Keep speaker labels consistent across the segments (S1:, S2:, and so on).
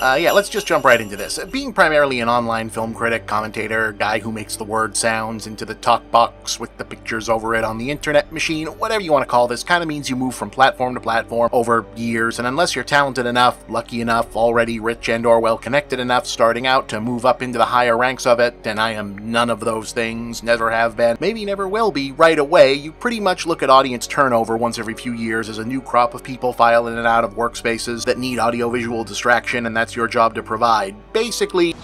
S1: Yeah, let's just jump right into this. Being primarily an online film critic, commentator, guy who makes the word sounds into the talk box with the pictures over it on the internet machine, whatever you want to call this, kind of means you move from platform to platform over years, and unless you're talented enough, lucky enough, already rich and or well connected enough starting out to move up into the higher ranks of it, and I am none of those things, never have been, maybe never will be, right away, you pretty much look at audience turnover once every few years as a new crop of people file in and out of workspaces that need audiovisual distraction, and that's your job to provide. Basically,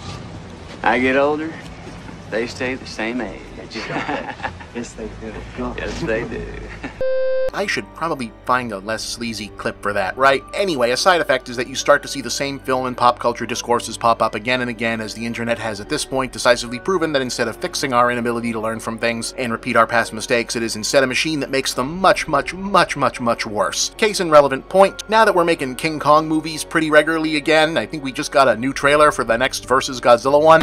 S2: I get older, they stay the same age.
S3: Yes, they do.
S2: Yes, they do.
S1: I should probably find a less sleazy clip for that, right? Anyway, a side effect is that you start to see the same film and pop culture discourses pop up again and again, as the internet has at this point decisively proven that instead of fixing our inability to learn from things and repeat our past mistakes, it is instead a machine that makes them much worse. Case in relevant point, now that we're making King Kong movies pretty regularly again, I think we just got a new trailer for the next versus Godzilla one.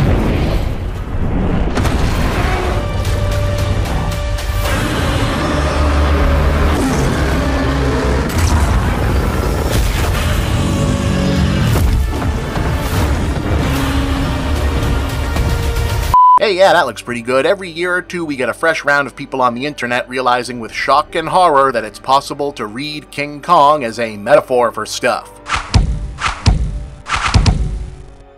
S1: Hey, yeah, that looks pretty good. Every year or two we get a fresh round of people on the internet realizing with shock and horror that it's possible to read King Kong as a metaphor for stuff.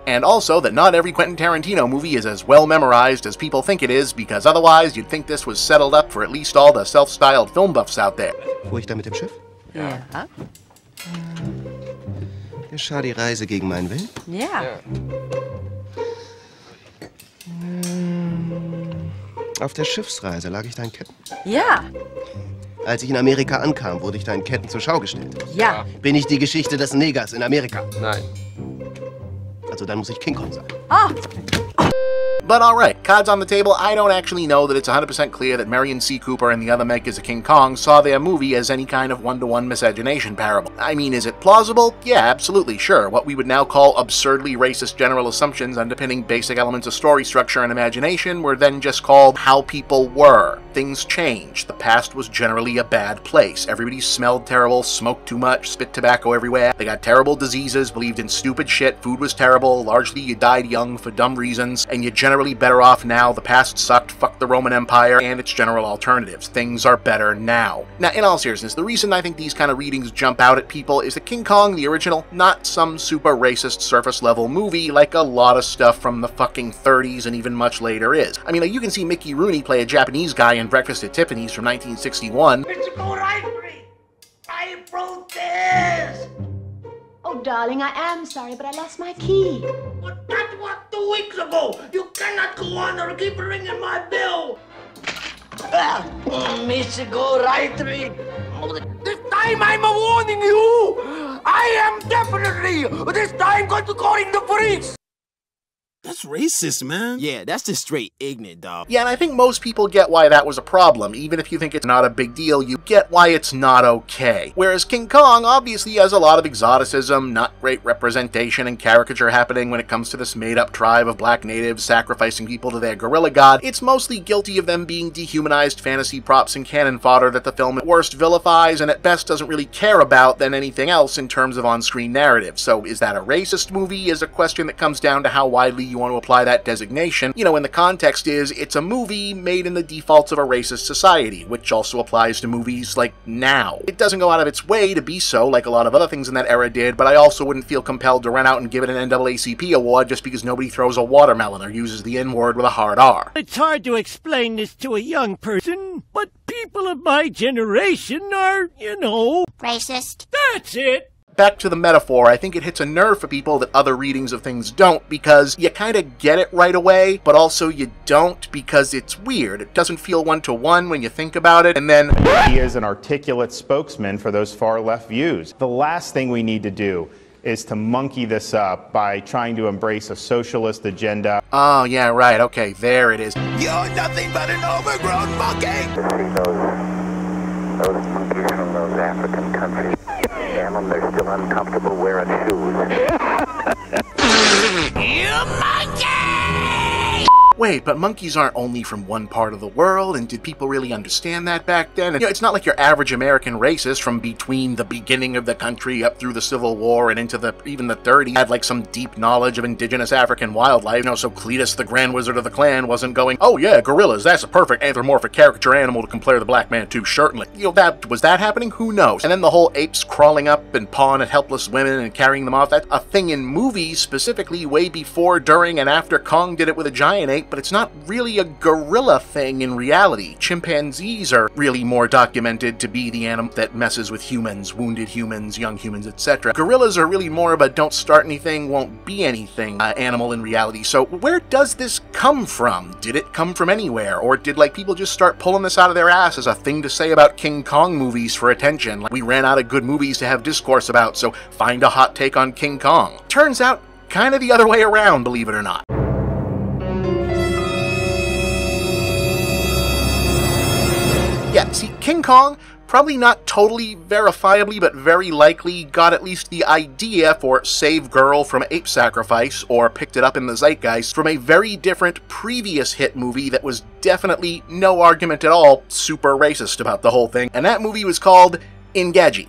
S1: And also that not every Quentin Tarantino movie is as well memorized as people think it is, because otherwise you'd think this was settled up for at least all the self-styled film buffs out there.
S4: Fuhr ich da mit dem Schiff?
S5: Ja.
S4: Geschah die Reise gegen meinen Willen?
S5: Ja.
S4: Auf der Schiffsreise lag ich deinen Ketten.
S5: Ja.
S4: Als ich in Amerika ankam, wurde ich deinen Ketten zur Schau gestellt.
S5: Ja.
S4: Bin ich die Geschichte des Negers in Amerika?
S3: Nein.
S4: Also dann muss ich King Kong sein.
S5: Ah.
S1: But alright, cards on the table, I don't actually know that it's 100% clear that Marion C. Cooper and the other makers of King Kong saw their movie as any kind of one-to-one miscegenation parable. I mean, is it plausible? Yeah, absolutely, sure. What we would now call absurdly racist general assumptions underpinning basic elements of story structure and imagination were then just called how people were. Things changed. The past was generally a bad place. Everybody smelled terrible, smoked too much, spit tobacco everywhere. They got terrible diseases, believed in stupid shit, food was terrible, largely you died young for dumb reasons, and you generally better off now. The past sucked, fuck the Roman Empire, and its general alternatives. Things are better now. Now, in all seriousness, the reason I think these kind of readings jump out at people is that King Kong, the original, not some super racist surface-level movie like a lot of stuff from the fucking 30s and even much later is. I mean, like, you can see Mickey Rooney play a Japanese guy in Breakfast at Tiffany's from 1961.
S6: I protest!
S7: Oh, darling, I am sorry, but I lost my key.
S6: But that was 2 weeks ago! You cannot go on or keep ringing my bell! Michigo Rightry! This time I'm warning you! I am definitely this time going to call in the police!
S8: That's racist, man.
S3: Yeah, that's just straight ignorant, dog.
S1: Yeah, and I think most people get why that was a problem. Even if you think it's not a big deal, you get why it's not okay. Whereas King Kong obviously has a lot of exoticism, not great representation and caricature happening when it comes to this made-up tribe of black natives sacrificing people to their gorilla god. It's mostly guilty of them being dehumanized fantasy props and cannon fodder that the film at worst vilifies and at best doesn't really care about than anything else in terms of on-screen narrative. So is that a racist movie is a question that comes down to how widely you want to apply that designation. You know, when the context is, it's a movie made in the defaults of a racist society, which also applies to movies like now. It doesn't go out of its way to be so, like a lot of other things in that era did, but I also wouldn't feel compelled to run out and give it an NAACP award just because nobody throws a watermelon or uses the N-word with a hard R.
S8: It's hard to explain this to a young person, but people of my generation are, you know...
S7: Racist.
S8: That's it!
S1: Back to the metaphor, I think it hits a nerve for people that other readings of things don't, because you kind of get it right away, but also you don't because it's weird. It doesn't feel one-to-one when you think about it, and then...
S9: He is an articulate spokesman for those far-left views. The last thing we need to do is to monkey this up by trying to embrace a socialist agenda.
S1: Oh, yeah, right, okay, there it is.
S6: You're nothing but an overgrown monkey!
S2: Those monkeys from those African countries. Damn them, they're still uncomfortable wearing shoes.
S6: You monkey!
S1: wait, but monkeys aren't only from one part of the world, and did people really understand that back then? And, it's not like your average American racist from between the beginning of the country up through the Civil War and into even the 30s had like some deep knowledge of indigenous African wildlife, so Cletus, the Grand Wizard of the Clan, wasn't going, oh yeah, gorillas, that's a perfect anthropomorphic caricature animal to compare the black man to, certainly. Was that happening? Who knows? And then the whole apes crawling up and pawing at helpless women and carrying them off, that's a thing in movies, specifically way before, during, and after Kong did it with a giant ape, but it's not really a gorilla thing in reality. Chimpanzees are really more documented to be the animal that messes with humans, wounded humans, young humans, etc. Gorillas are really more of a don't start anything, won't be anything animal in reality. So where does this come from? Did it come from anywhere? Or did people just start pulling this out of their ass as a thing to say about King Kong movies for attention? Like, we ran out of good movies to have discourse about, so find a hot take on King Kong. Turns out, kind of the other way around, believe it or not. Yeah, see, King Kong, probably not totally verifiably, but very likely got at least the idea for Save Girl from Ape Sacrifice, or picked it up in the zeitgeist, from a very different previous hit movie that was definitely, no argument at all, super racist about the whole thing, and that movie was called INGAGI.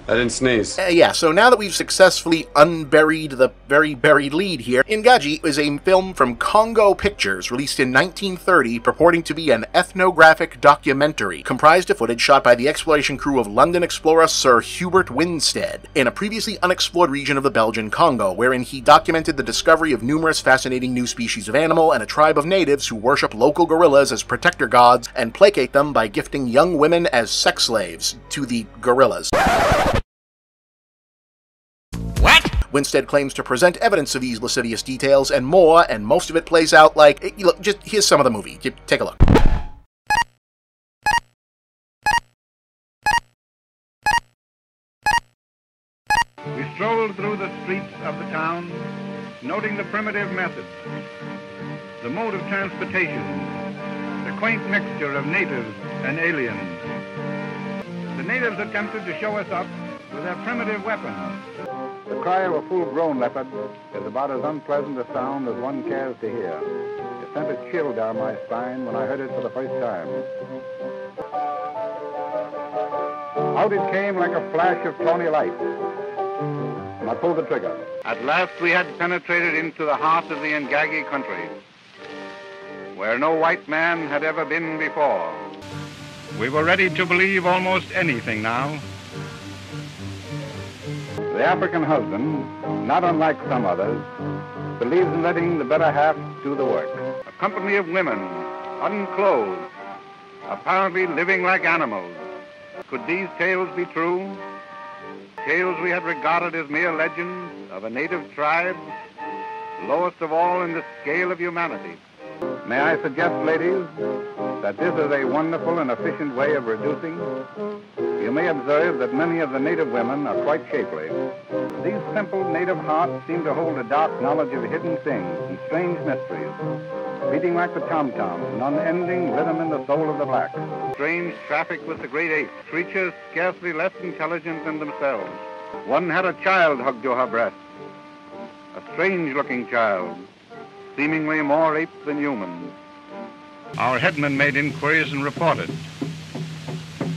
S5: I didn't sneeze.
S1: Yeah, so now that we've successfully unburied the very buried lead here, INGAGI is a film from Congo Pictures, released in 1930, purporting to be an ethnographic documentary, comprised of footage shot by the exploration crew of London explorer Sir Hubert Winstead, in a previously unexplored region of the Belgian Congo, wherein he documented the discovery of numerous fascinating new species of animal and a tribe of natives who worship local gorillas as protector gods and placate them by gifting young women as sex slaves to the gorillas. Winstead claims to present evidence of these lascivious details and more, and most of it plays out like... Look, just here's some of the movie. Take a look.
S10: We strolled through the streets of the town, noting the primitive methods, the mode of transportation, the quaint mixture of natives and aliens. The natives attempted to show us up with their primitive weapons.
S11: The cry of a full-grown leopard is about as unpleasant a sound as one cares to hear. It sent a chill down my spine when I heard it for the first time. Out it came like a flash of tawny light, and I pulled the trigger.
S10: At last we had penetrated into the heart of the INGAGI country, where no white man had ever been before. We were ready to believe almost anything now.
S11: The African husband, not unlike some others, believes in letting the better half do the work.
S10: A company of women, unclothed, apparently living like animals. Could these tales be true? Tales we had regarded as mere legends of a native tribe, lowest of all in the scale of humanity.
S11: May I suggest, ladies, that this is a wonderful and efficient way of reducing? You may observe that many of the native women are quite shapely. These simple native hearts seem to hold a dark knowledge of hidden things and strange mysteries, beating like the tom-tom, an unending rhythm in the soul of the black.
S10: Strange traffic with the great apes, creatures scarcely less intelligent than themselves. One had a child hugged to her breast, a strange-looking child, seemingly more ape than human. Our headman made inquiries and reported.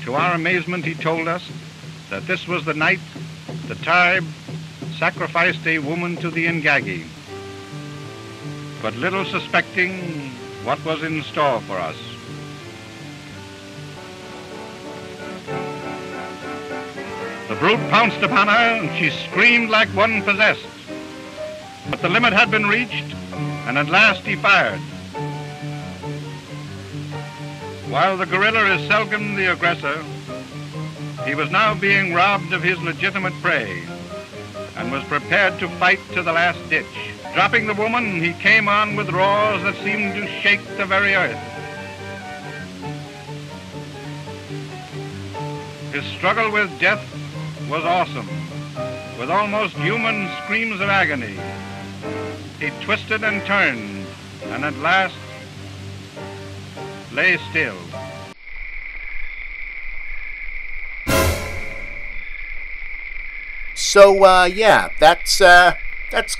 S10: To our amazement, he told us that this was the night the tribe sacrificed a woman to the INGAGI, but little suspecting what was in store for us. The brute pounced upon her, and she screamed like one possessed. But the limit had been reached, and at last he fired. While the gorilla is seldom the aggressor, he was now being robbed of his legitimate prey and was prepared to fight to the last ditch. Dropping the woman, he came on with roars that seemed to shake the very earth. His struggle with death was awesome, with almost human screams of agony. He twisted and turned, and at last lay still.
S1: So, yeah, that's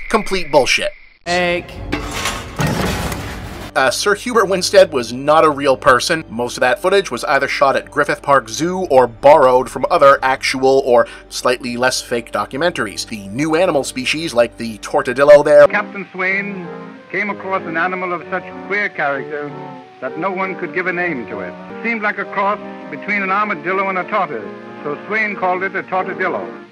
S1: complete bullshit.
S12: Egg.
S1: Sir Hubert Winstead was not a real person. Most of that footage was either shot at Griffith Park Zoo or borrowed from other actual or slightly less fake documentaries. The new animal species, like the tortadillo there.
S10: Captain Swain came across an animal of such queer character that no one could give a name to it. It seemed like a cross between an armadillo and a tortoise, so Swain called it a tortadillo.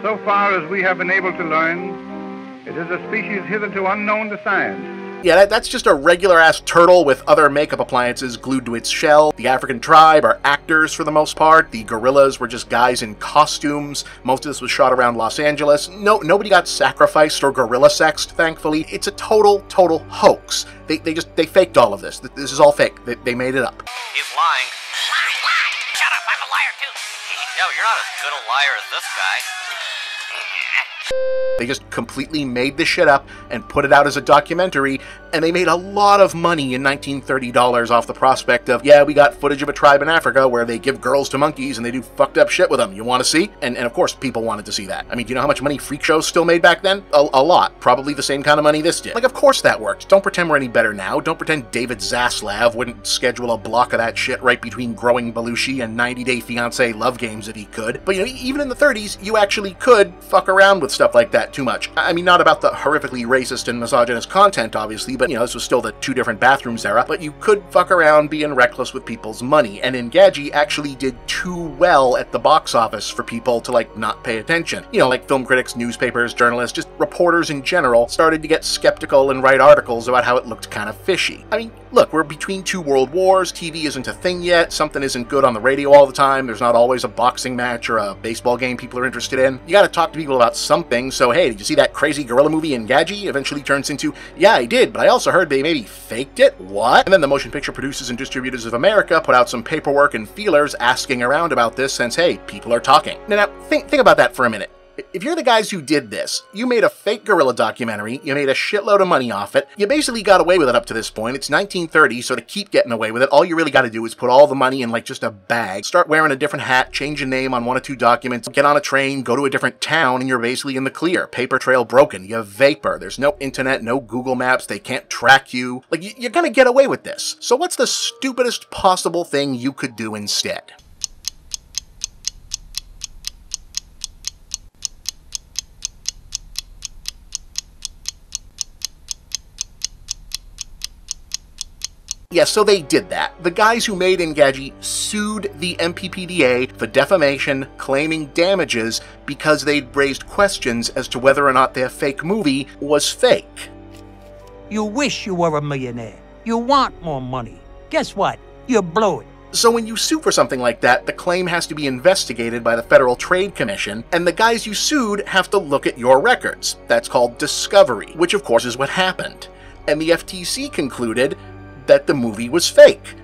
S10: So far as we have been able to learn, it is a species hitherto unknown to science.
S1: Yeah, that's just a regular-ass turtle with other makeup appliances glued to its shell. The African tribe are actors for the most part. The gorillas were just guys in costumes. Most of this was shot around Los Angeles. Nobody got sacrificed or gorilla sexed, thankfully. It's a total hoax. They faked all of this. This is all fake. They made it up.
S12: He's lying. Shut up, I'm a liar too. Yeah, but you're not as good a liar as this guy.
S1: They just completely made this shit up and put it out as a documentary, and they made a lot of money in 1930 dollars off the prospect of, yeah, we got footage of a tribe in Africa where they give girls to monkeys and they do fucked up shit with them. You want to see? And of course, people wanted to see that. I mean, do you know how much money freak shows still made back then? A lot. Probably the same kind of money this did. Like, of course that worked. Don't pretend we're any better now. Don't pretend David Zaslav wouldn't schedule a block of that shit right between Growing Belushi and 90 Day Fiancé love games if he could. But, you know, even in the 30s, you actually could fuck around with stuff like that too much. I mean, not about the horrifically racist and misogynist content, obviously, but, you know, this was still the two different bathrooms era, but you could fuck around being reckless with people's money, and INGAGI actually did too well at the box office for people to, like, not pay attention. You know, like film critics, newspapers, journalists, just reporters in general started to get skeptical and write articles about how it looked kind of fishy. I mean, look, we're between two world wars, TV isn't a thing yet, something isn't good on the radio all the time, there's not always a boxing match or a baseball game people are interested in. You gotta talk to people about something, so hey, did you see that crazy gorilla movie INGAGI? Eventually turns into, yeah, I did, but I also heard they maybe faked it? What? And then the Motion Picture Producers and Distributors of America put out some paperwork and feelers asking around about this since, hey, people are talking. Now think about that for a minute. If you're the guys who did this, you made a fake gorilla documentary, you made a shitload of money off it, you basically got away with it up to this point, it's 1930, so to keep getting away with it, all you really gotta do is put all the money in like just a bag, start wearing a different hat, change a name on one or two documents, get on a train, go to a different town, and you're basically in the clear. Paper trail broken, you have vapor, there's no internet, no Google Maps, they can't track you. Like, you're gonna get away with this. So what's the stupidest possible thing you could do instead? Yeah, so they did that. The guys who made INGAGI sued the MPPDA for defamation, claiming damages because they'd raised questions as to whether or not their fake movie was fake.
S13: You wish you were a millionaire. You want more money. Guess what? You blow it.
S1: So when you sue for something like that, the claim has to be investigated by the Federal Trade Commission, and the guys you sued have to look at your records. That's called discovery, which of course is what happened. And the FTC concluded that the movie was fake.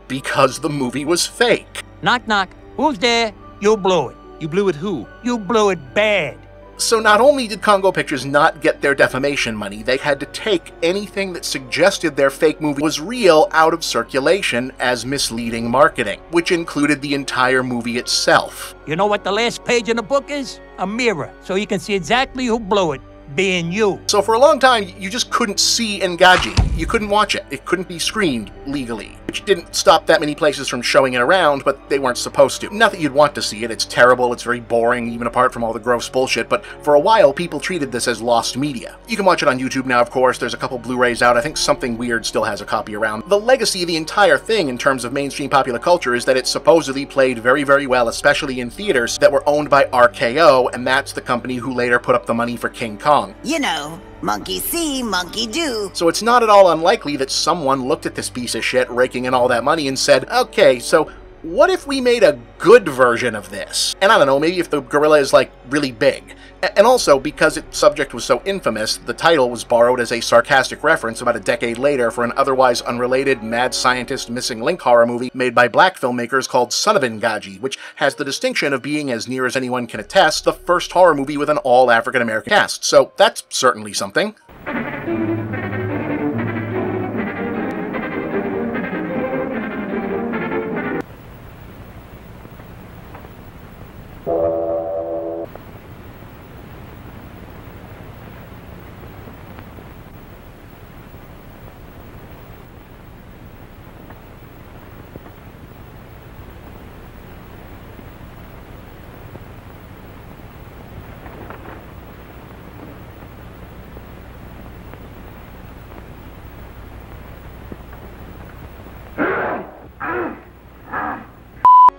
S1: Because the movie was fake.
S13: Knock, knock. Who's there? You blew it.
S4: You blew it who?
S13: You blew it bad.
S1: So not only did Congo Pictures not get their defamation money, they had to take anything that suggested their fake movie was real out of circulation as misleading marketing, which included the entire movie itself.
S13: You know what the last page in the book is? A mirror, so you can see exactly who blew it. Being you.
S1: So for a long time, you just couldn't see INGAGI. You couldn't watch it. It couldn't be screened legally, which didn't stop that many places from showing it around, but they weren't supposed to. Not that you'd want to see it. It's terrible. It's very boring, even apart from all the gross bullshit, but for a while, people treated this as lost media. You can watch it on YouTube now, of course. There's a couple Blu-rays out. I think Something Weird still has a copy around. The legacy of the entire thing in terms of mainstream popular culture is that it supposedly played very, very well, especially in theaters that were owned by RKO, and that's the company who later put up the money for King Kong.
S14: You know, monkey see, monkey do.
S1: So it's not at all unlikely that someone looked at this piece of shit raking in all that money and said, okay, so what if we made a good version of this? And I don't know, maybe if the gorilla is like really big. And also, because its subject was so infamous, the title was borrowed as a sarcastic reference about a decade later for an otherwise unrelated mad scientist missing link horror movie made by black filmmakers called Son of INGAGI, which has the distinction of being, as near as anyone can attest, the first horror movie with an all African-American cast. So that's certainly something.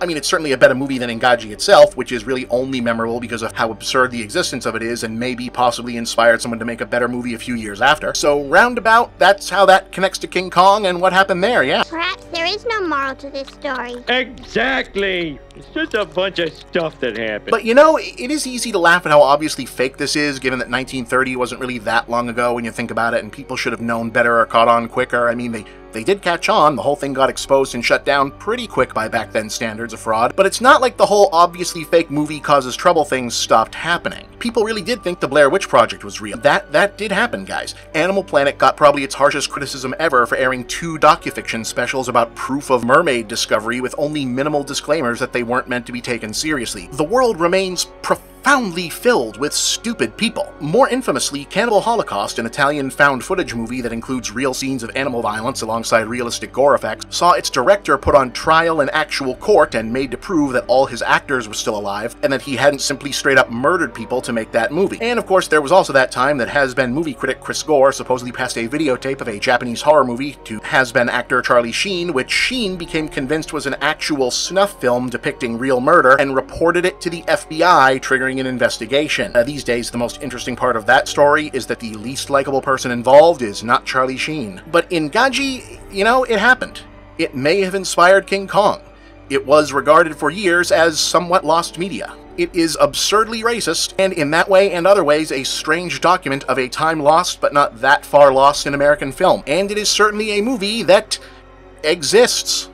S1: I mean, it's certainly a better movie than INGAGI itself, which is really only memorable because of how absurd the existence of it is and maybe possibly inspired someone to make a better movie a few years after. So roundabout, that's how that connects to King Kong and what happened there, yeah.
S15: Perhaps there is no moral to this story.
S8: Exactly! It's just a bunch of stuff that happened.
S1: But you know, it is easy to laugh at how obviously fake this is, given that 1930 wasn't really that long ago when you think about it, and people should have known better or caught on quicker. I mean, they did catch on. The whole thing got exposed and shut down pretty quick by back then standards of fraud, but it's not like the whole obviously fake movie causes trouble things stopped happening. People really did think the Blair Witch Project was real. That did happen, guys. Animal Planet got probably its harshest criticism ever for airing 2 docufiction specials about proof of mermaid discovery with only minimal disclaimers that they weren't meant to be taken seriously. The world remains profoundly filled with stupid people. More infamously, Cannibal Holocaust, an Italian found footage movie that includes real scenes of animal violence alongside realistic gore effects, saw its director put on trial in actual court and made to prove that all his actors were still alive and that he hadn't simply straight up murdered people to make that movie. And of course, there was also that time that has-been movie critic Chris Gore supposedly passed a videotape of a Japanese horror movie to has-been actor Charlie Sheen, which Sheen became convinced was an actual snuff film depicting real murder and reported it to the FBI, triggering an investigation. These days, the most interesting part of that story is that the least likable person involved is not Charlie Sheen. But INGAGI, you know, it happened. It may have inspired King Kong. It was regarded for years as somewhat lost media. It is absurdly racist, and in that way and other ways a strange document of a time lost but not that far lost in American film. And it is certainly a movie that exists.